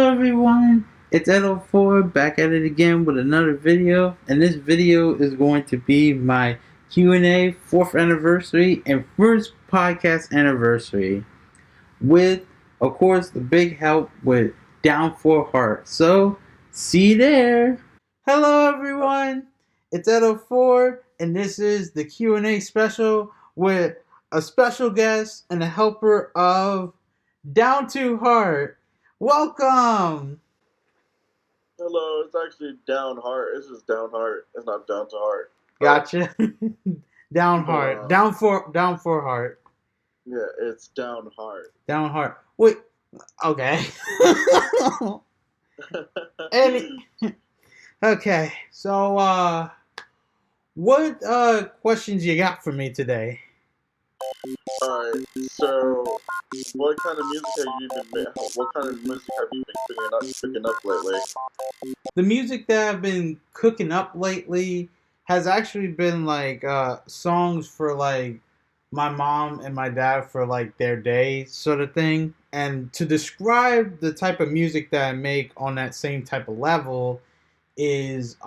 Hello everyone, it's Edo 4 back at it again with another video, and this video is going to be my Q&A 4th anniversary and first podcast anniversary with, of course, the big help with Downheart. So, see you there! Hello everyone, it's Edo 4 and this is the Q&A special with a special guest and a helper of Downheart. Welcome. Hello, it's actually Downheart. It's just Downheart. It's not Down to Heart. Gotcha. Downheart. Uh, Down for heart. yeah, it's Downheart. Downheart. Wait. Okay. Any. Okay. So, what questions you got for me today? Alright, so what kind of music have you been? What kind of music have you been picking up lately? The music that I've been cooking up lately has actually been like songs for like my mom and my dad for like their day sort of thing. And to describe the type of music that I make on that same type of level is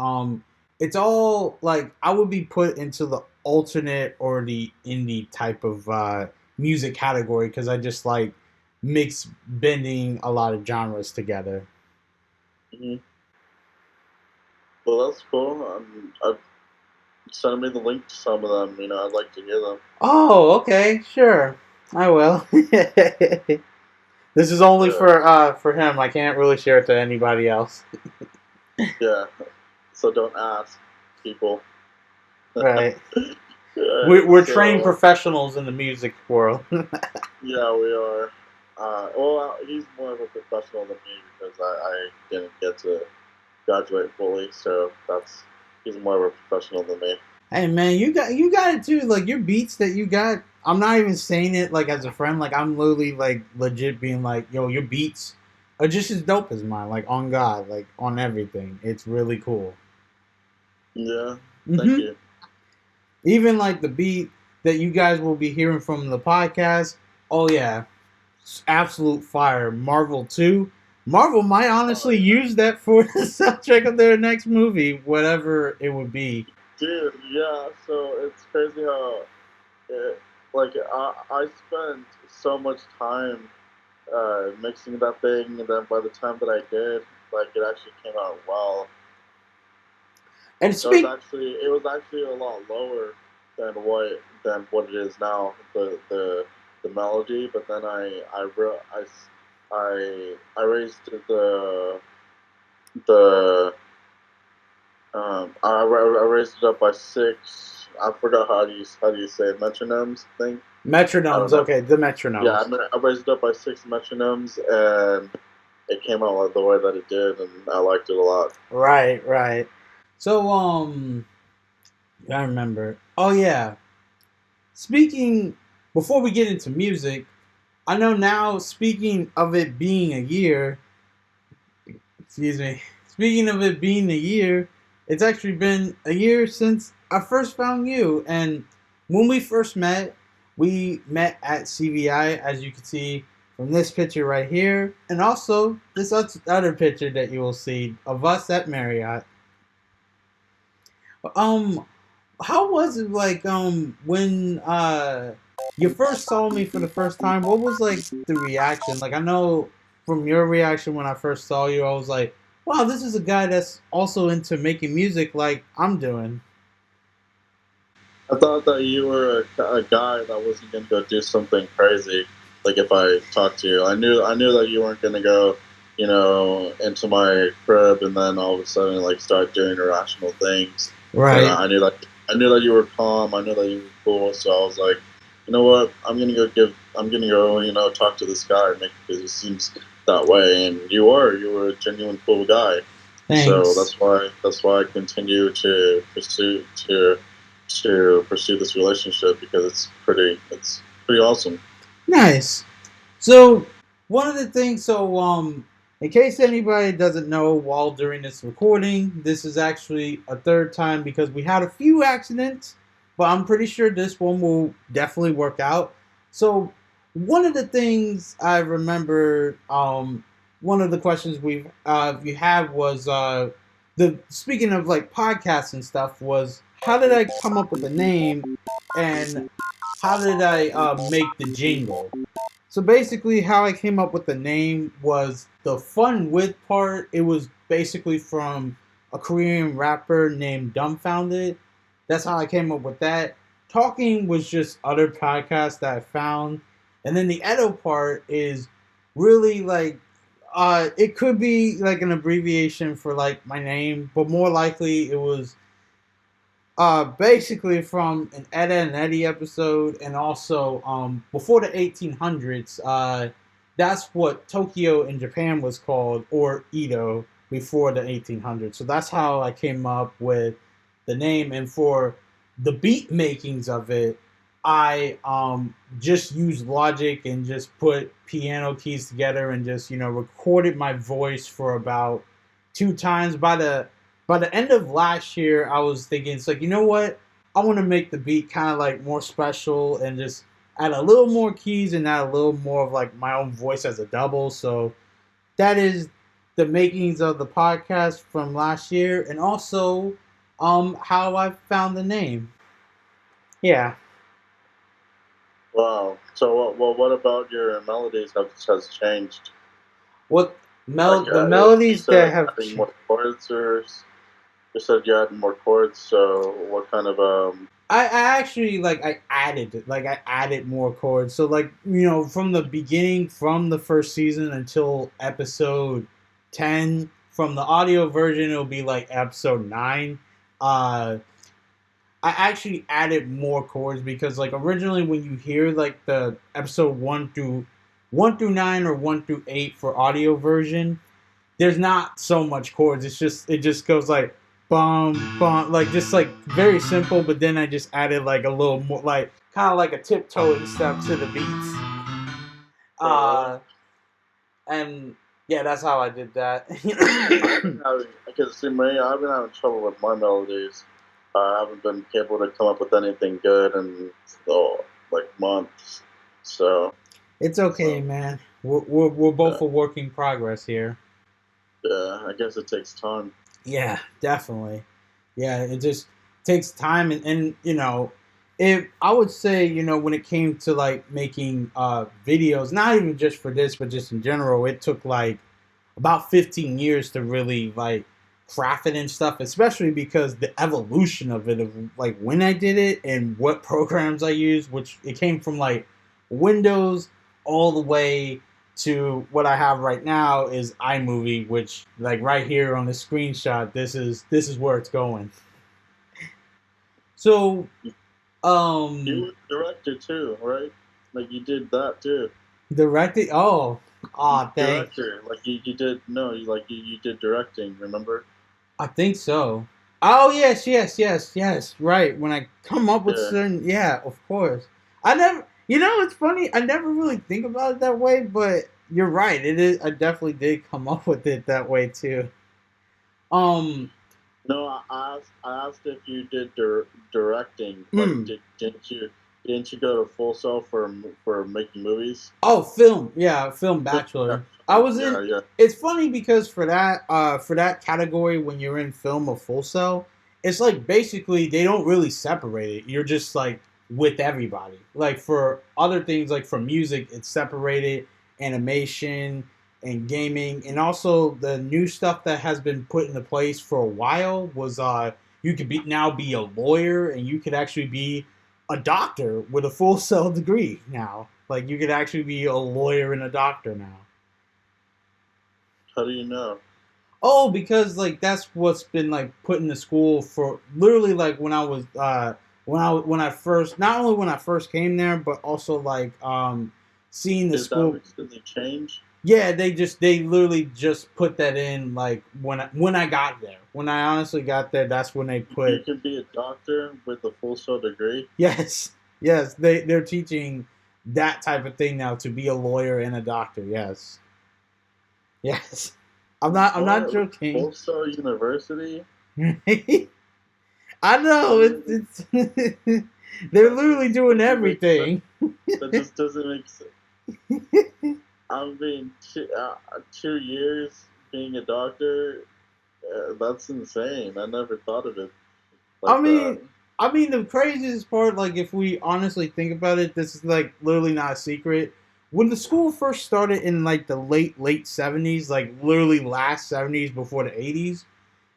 it's all like I would be put into the alternate or the indie type of music category because I just like mix bending a lot of genres together. hmm Well, that's cool. I've sent me the link to some of them. I'd like to hear them. Oh, okay, sure. I will. This is only Yeah, for him. I can't really share it to anybody else. yeah. So don't ask people. Right. Alright, We're trained so professionals in the music world. yeah, we are. Well, he's more of a professional than me because I didn't get to graduate fully, so he's more of a professional than me. Hey man, you got it too. Like your beats that you got. I'm not even saying it like as a friend. Like I'm literally like legit being like, yo, your beats are just as dope as mine. Like on God, like on everything. It's really cool. Yeah, thank Hmm you. Even like the beat that you guys will be hearing from the podcast. Oh yeah, absolute fire. Marvel 2. Marvel might Oh honestly yeah, use that for the soundtrack of their next movie, whatever it would be. dude. Yeah, so it's crazy how like I spent so much time mixing that thing, and then by the time that I did, like it actually came out well. And It was actually a lot lower than what it is now. The melody, but then I raised the I raised it up by six. I forgot how do you say it, metronomes thing. I don't metronomes, know. okay, the Yeah, metronomes. I raised it up by six metronomes, and it came out like the way that it did, and I liked it a lot. Right, right. So, I remember. Oh yeah. Speaking before we get into music, I know now. Speaking of it being a year, excuse me. Speaking of it being a year, it's actually been a year since I first found you. And when we met at CVI, as you can see from this picture right here, and also this other picture that you will see of us at Marriott. Um, how was it like when you first saw me for the first time? What was like the reaction? Like I know from your reaction when I first saw you, I was like, wow, this is a guy that's also into making music like I'm doing. I thought that you were a guy that wasn't gonna go do something crazy. Like if I talked to you, I knew that you weren't gonna go, into my crib and then all of a sudden like start doing irrational things. And Right. I knew that you were calm. I knew that you were cool. So I was like, you know what? I'm gonna go, talk to this guy because he seems that way. And you were a genuine cool guy. So Thanks. that's why I continue to pursue this relationship because it's pretty awesome. Nice. So one of the things, in case anybody doesn't know, while during this recording, this is actually a third time because we had a few accidents, but I'm pretty sure this one will definitely work out. So one of the things I remember, one of the questions you had was the speaking of like podcasts and stuff was how did I come up with the name and how did I make the jingle? So basically, how I came up with the name was the fun with part. It was basically from a Korean rapper named Dumbfounded. That's how I came up with that. Talking was just other podcasts that I found, and then the Edo part is really like it could be like an abbreviation for like my name, but more likely it was basically from an Ed and Eddie episode, and also before the 1800s. That's what Tokyo in Japan was called, or Edo, before the 1800s. So that's how I came up with the name. And for the beat makings of it, I just used Logic and just put piano keys together and just recorded my voice for about 2 times. By the end of last year, I was thinking, it's like, you know what? I want to make the beat kind of like more special and just add a little more keys and add a little more of like my own voice as a double. So that is the makings of the podcast from last year, and also how I found the name. Yeah. Wow. So what about your melodies has changed? What Like the you melodies that said, have adding more chords, or you said you added more chords. So what kind of I actually I added more chords. So like from the beginning, from the first season until episode 10, from the audio version it'll be like episode 9. Uh I actually added more chords because like originally when you hear like the episode 1 through 9 or 1 through 8 for audio version, there's not so much chords. It just goes like bum bum, like just like very simple. But then I just added like a little more, like kind of like a tiptoeing step to the beats. really? And yeah, that's how I did that. I've been having, because see me, I've been having trouble with my melodies. I haven't been able to come up with anything good in like months. So It's okay, so man. We're yeah, both a work in progress here. yeah. I guess it takes time. Yeah, definitely. Yeah, it just takes time, and if I would say, when it came to like making videos, not even just for this, but just in general, it took like about 15 years to really like craft it and stuff, especially because the evolution of it, of like when I did it and what programs I used, which it came from like Windows all the way to what I have right now is iMovie, which like right here on the screenshot, this is where it's going. So um You directed too, right? Like you did that too. directed. Thank. Director, like you did. No, you did directing. Remember? I think so. Oh yes, yes, yes, yes. Right. When I come up with Yeah. certain, yeah, of course. I never. It's funny. I never really think about it that way, but you're right. It is. I definitely did come up with it that way too. Um. No, I asked if you did directing. Like, Hmm. didn't you go to Full Sail for making movies? Oh, film. Yeah, film Yeah, bachelor. I was yeah, in. yeah. It's funny because for that category, when you're in film or full cell, it's like basically they don't really separate it. You're just like with everybody. Like for other things, like for music, it's separated, animation and gaming, and also the new stuff that has been put into place for a while was you could be a lawyer, and you could actually be a doctor with a full cell degree now. Like you could actually be a lawyer and a doctor now. How do you know? Oh, because like that's what's been like put in the school for literally like when I was when I first, not only when I first came there, but also like seeing the Did that school. recently change? Yeah, they literally just put that in like when I got there. When I honestly got there, that's when they You put. can be a doctor with a full sail degree. Yes, yes, they're teaching that type of thing now, to be a lawyer and a doctor. Yes. Yes. I'm not What? joking. Full sail university? I know That really it's they're that literally just doing doesn't make sense. everything. That just doesn't make sense. I mean, 2 years being a doctor, that's insane. I never thought of it I like that. mean, I mean, the craziest part, like, if we honestly think about it, this is like literally not a secret. When the school first started in like the late 70s, like literally last 70s before the 80s,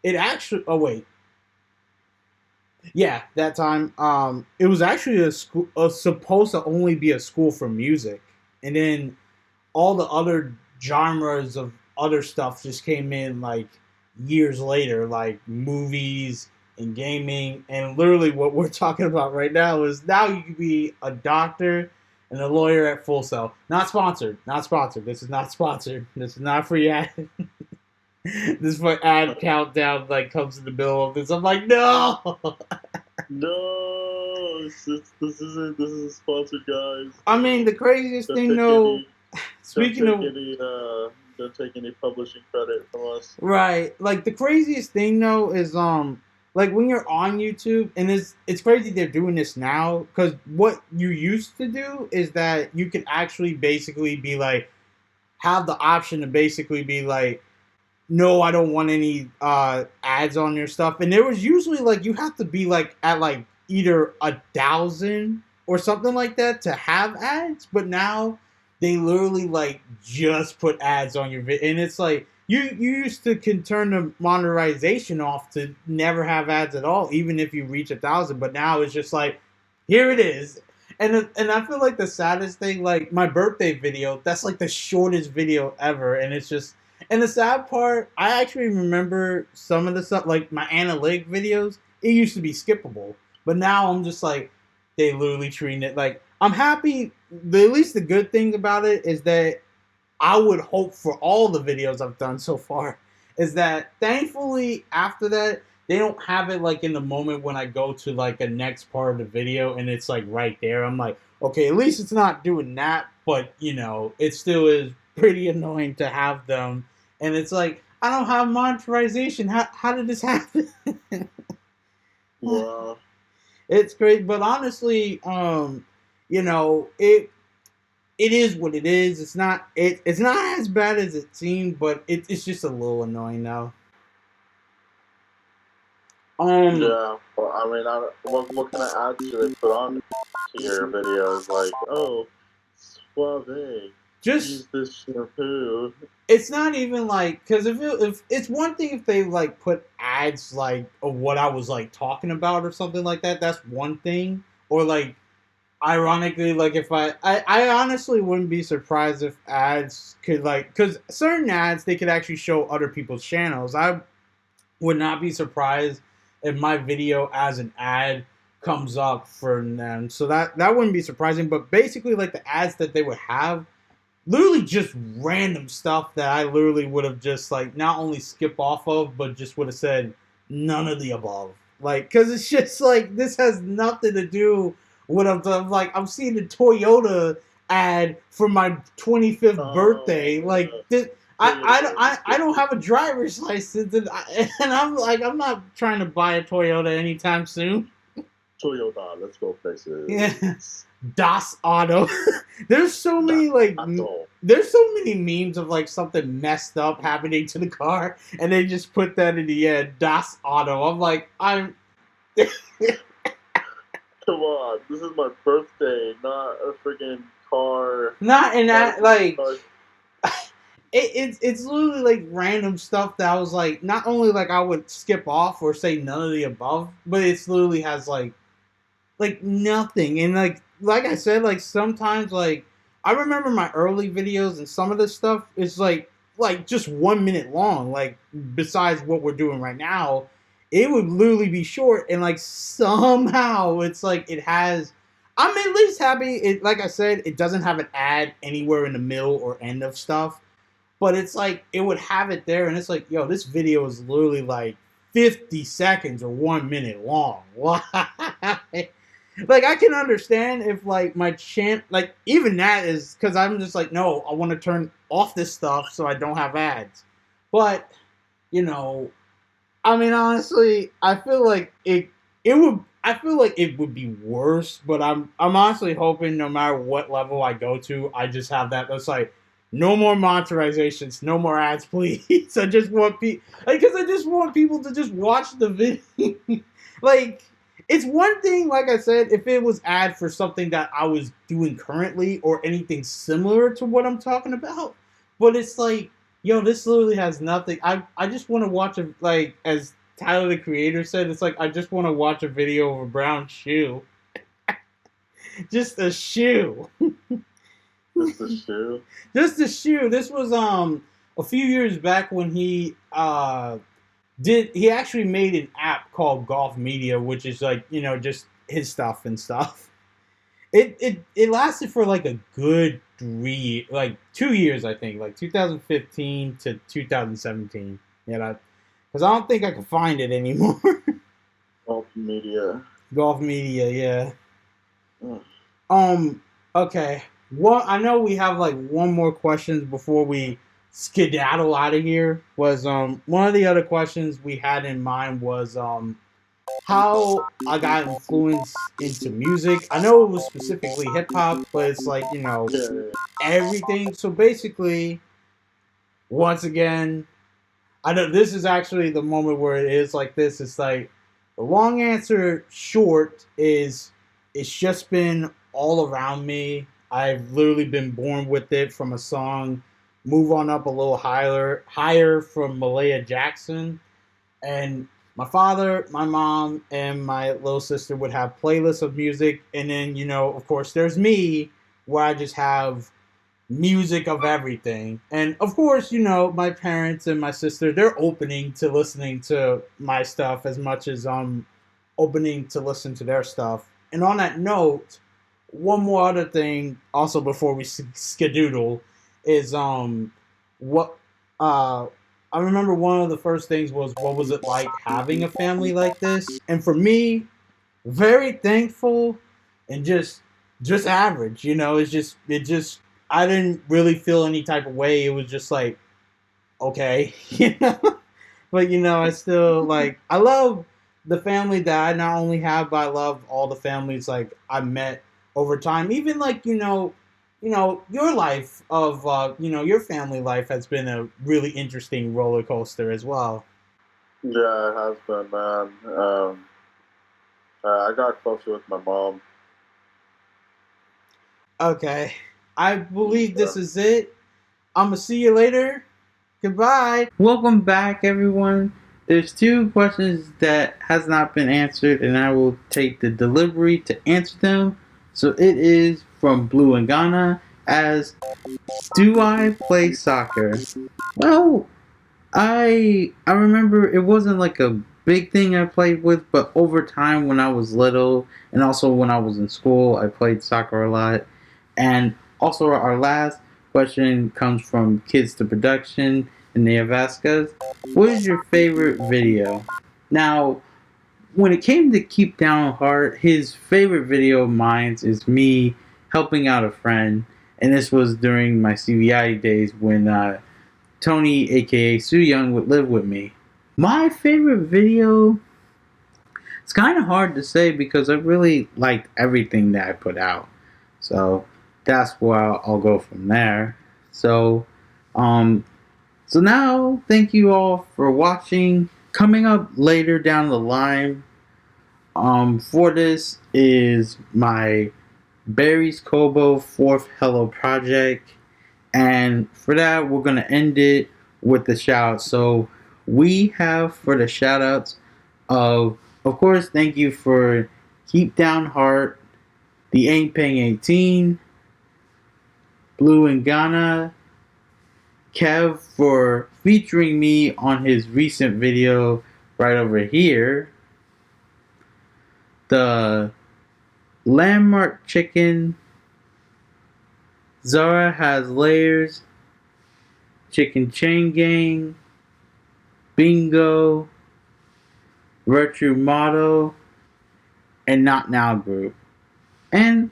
it actually. Oh wait, yeah, that time. It was actually a school, supposed to only be a school for music, and then all the other genres of other stuff just came in like years later, like movies and gaming. And literally, what we're talking about right now is now you can be a doctor and a lawyer at Full Sail. Not sponsored. Not sponsored. This is not sponsored. This is not free ad. This is what ad countdown like comes in the middle of this. I'm like, no. No, this isn't sponsored, guys. I mean, the craziest Don't thing take though. any don't Speaking take of any don't take any publishing credit from us. right. Like the craziest thing though is like when you're on YouTube and it's crazy they're doing this now because what you used to do is that you could actually basically be like have the option to basically be like no, I don't want any ads on your stuff. And there was usually like you have to be like at like either 1,000 or something like that to have ads. But now they literally like just put ads on your video, and it's like you used to can turn the monetization off to never have ads at all, even if you reach 1,000. But now it's just like here it is. And I feel like the saddest thing, like my birthday video, that's like the shortest video ever, and it's just and the sad part, I actually remember some of the stuff, like my analytic videos. It used to be skippable, but now I'm just like, they literally treating it like I'm happy. At least the good thing about it is that I would hope for all the videos I've done so far is that thankfully after that they don't have it like in the moment when I go to like a next part of the video and it's like right there. I'm like, okay, at least it's not doing that, but you know, it still is pretty annoying to have them. And it's like, I don't have monetization. How did this happen? Wow. It's great, but honestly, you know, it is what it is. It's not as bad as it seemed, but it's just a little annoying now. Um, Yeah. Well, I mean, what kind of ads do they put on to your videos? Like, oh, suave, just use this shampoo. it's not even like because if it's one thing if they like put ads like of what I was like talking about or something like that. That's one thing. Or like ironically, like if I honestly wouldn't be surprised if ads could like because certain ads they could actually show other people's channels. I would not be surprised if my video as an ad comes up for them. So that wouldn't be surprising. But basically, like the ads that they would have, literally just random stuff that I literally would have just like not only skip off of, but just would have said none of the above. Like, cause it's just like this has nothing to do with like I'm seeing the Toyota ad for my 25th birthday. Oh, Like this, I don't have a driver's license, and I'm like I'm not trying to buy a Toyota anytime soon. Toyota, let's go places. Yeah. Das Auto. There's so many like Auto. there's so many memes of like something messed up happening to the car, and they just put that in the end. Das Auto. I'm like I'm. Come on, this is my birthday, not a freaking car. Not in Not that a like car. it's literally like random stuff that I was like not only like I would skip off or say none of the above, but it's literally has like nothing. And like I said, like sometimes like I remember my early videos and some of this stuff is like just 1 minute long. Like besides what we're doing right now, it would literally be short and like somehow it's like it has. I'm at least happy. It like I said, it doesn't have an ad anywhere in the middle or end of stuff, but it's like it would have it there, and it's like, yo, this video is literally like 50 seconds or 1 minute long. Why? Like I can understand if like my like even that is because I'm just like no, I want to turn off this stuff so I don't have ads. But you know, I mean honestly, I feel like it would. I feel like it would be worse, but I'm honestly hoping no matter what level I go to, I just have that. That's like no more monetizations, no more ads, please. I just want because I just want people to just watch the video. Like, it's one thing, like I said, if it was ad for something that I was doing currently or anything similar to what I'm talking about. But it's like, yo, this literally has nothing. I just want to watch a, like, as Tyler the Creator said, it's like I just want to watch a video of a brown shoe. Just a shoe. Just a shoe. Just a shoe. This was a few years back when he actually made an app called Golf Media, which is like, you know, just his stuff and stuff. It lasted for like a good 2 years, I think, like 2015 to 2017. Yeah, because I don't think I can find it anymore. Golf Media. Golf Media, yeah. Mm. Okay. Well, I know we have like one more questions before we skedaddle out of here. Was one of the other questions we had in mind was how I got influenced into music. I know it was specifically hip hop, but it's like, you know, everything. So basically, once again, I know this is actually the moment where it is like this. It's like the long answer short is it's just been all around me. I've literally been born with it from a song, Move On Up a Little Higher from Malaya Jackson. And my father, my mom, and my little sister would have playlists of music. And then, you know, of course, there's me, where I just have music of everything. And of course, you know, my parents and my sister, they're opening to listening to my stuff as much as I'm opening to listen to their stuff. And on that note, one more other thing also before we skedoodle is what I remember one of the first things was, what was it like having a family like this? And for me, very thankful and just average, you know. It just I didn't really feel any type of way. It was just like, okay, you know. But you know, I still like, I love the family that I not only have, but I love all the families like I met over time. Even like, your life of your family life has been a really interesting roller coaster as well. Yeah, it has been, man. I got closer with my mom. Okay, I believe Yeah. this is it. I'm gonna see you later. Goodbye. Welcome back, everyone. There's two questions that has not been answered, and I will take the delivery to answer them. So it is from BLEAU and GHANNA as, do I play soccer? Well, I remember it wasn't like a big thing I played with, but over time when I was little and also when I was in school, I played soccer a lot. And also our last question comes from Kids to Production in Neavaskas. What is your favorite video? Now, when it came to Keep Downheart, his favorite video of mine is me helping out a friend, and this was during my CVI days when Tony, aka Soo Young, would live with me. My favorite video, it's kind of hard to say because I really liked everything that I put out. So that's where I'll go from there. So, so now thank you all for watching. Coming up later down the line, for this is my Barry's Kobo 4th Hello project. And for that, we're going to end it with the shout out. So we have for the shout outs of course, thank you for Keep Downheart, The Ain't Paying 18, BLEAU and GHANNA, Kev for featuring me on his recent video right over here, the Landmark Chicken, Zahrya Has Layers, Chicken Chain Gang, BIGO, Veture Motel, and Not Now Group. And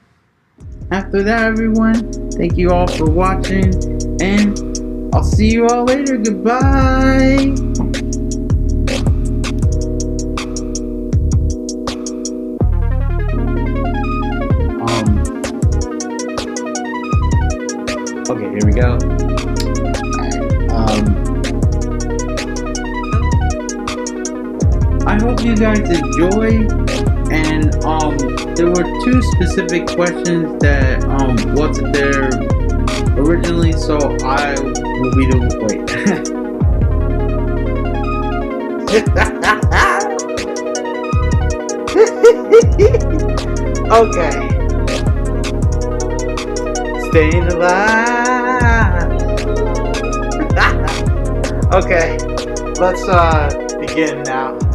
after that, everyone, thank you all for watching, and I'll see you all later. Goodbye. Okay, here we go. I hope you guys enjoy. And there were two specific questions that wasn't there originally, so I will be doing. Wait. Okay. Staying alive. Okay. Let's begin now.